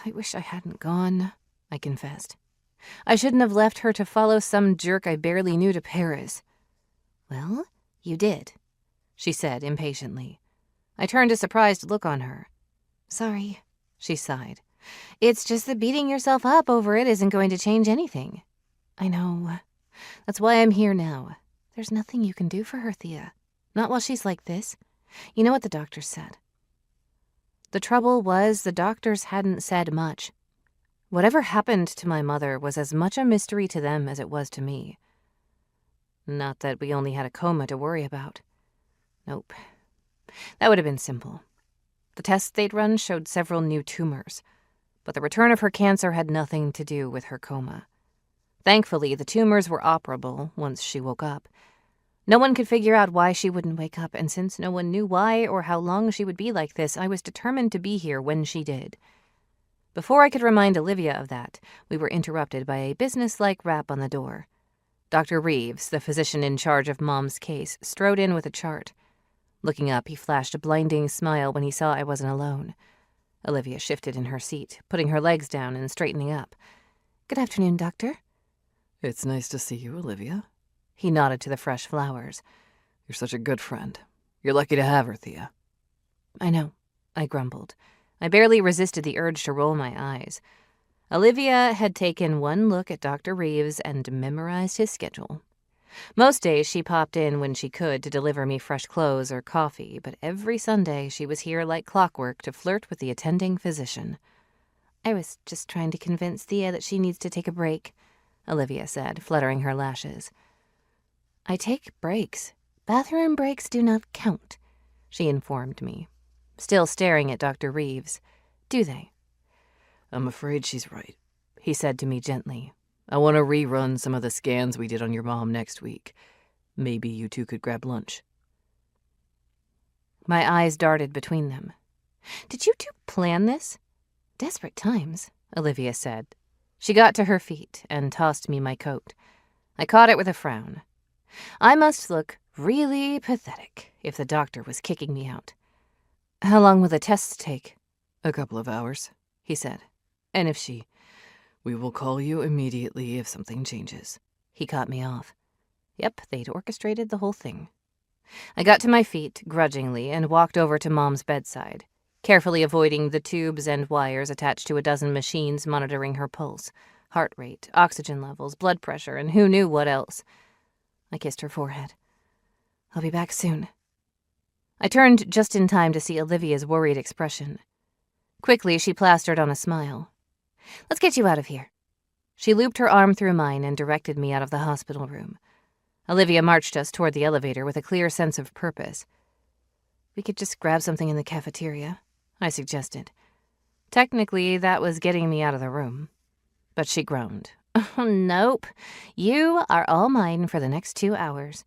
I wish I hadn't gone, I confessed. I shouldn't have left her to follow some jerk I barely knew to Paris. Well, you did, she said impatiently. I turned a surprised look on her. Sorry, she sighed. It's just that beating yourself up over it isn't going to change anything. I know. That's why I'm here now. There's nothing you can do for her, Thea. Not while she's like this. You know what the doctors said. The trouble was the doctors hadn't said much. Whatever happened to my mother was as much a mystery to them as it was to me. Not that we only had a coma to worry about. Nope. That would have been simple. The tests they'd run showed several new tumors, but the return of her cancer had nothing to do with her coma. Thankfully, the tumors were operable once she woke up. No one could figure out why she wouldn't wake up, and since no one knew why or how long she would be like this, I was determined to be here when she did. Before I could remind Olivia of that, we were interrupted by a businesslike rap on the door. Dr. Reeves, the physician in charge of Mom's case, strode in with a chart. Looking up, he flashed a blinding smile when he saw I wasn't alone. Olivia shifted in her seat, putting her legs down and straightening up. Good afternoon, Doctor. It's nice to see you, Olivia. He nodded to the fresh flowers. You're such a good friend. You're lucky to have her, Thea. I know, I grumbled. I barely resisted the urge to roll my eyes. Olivia had taken one look at Dr. Reeves and memorized his schedule. Most days she popped in when she could to deliver me fresh clothes or coffee, but every Sunday she was here like clockwork to flirt with the attending physician. I was just trying to convince Thea that she needs to take a break, Olivia said, fluttering her lashes. I take breaks. Bathroom breaks do not count, she informed me, still staring at Dr. Reeves. Do they? I'm afraid she's right, he said to me gently. I want to rerun some of the scans we did on your mom next week. Maybe you two could grab lunch. My eyes darted between them. Did you two plan this? Desperate times, Olivia said. She got to her feet and tossed me my coat. I caught it with a frown. I must look really pathetic if the doctor was kicking me out. How long will the tests take? A couple of hours, he said. And if she... We will call you immediately if something changes. He cut me off. Yep, they'd orchestrated the whole thing. I got to my feet, grudgingly, and walked over to Mom's bedside, carefully avoiding the tubes and wires attached to a dozen machines monitoring her pulse, heart rate, oxygen levels, blood pressure, and who knew what else. I kissed her forehead. I'll be back soon. I turned just in time to see Olivia's worried expression. Quickly, she plastered on a smile. Let's get you out of here. She looped her arm through mine and directed me out of the hospital room. Olivia marched us toward the elevator with a clear sense of purpose. We could just grab something in the cafeteria, I suggested. Technically, that was getting me out of the room. But she groaned. Nope. You are all mine for the next 2 hours.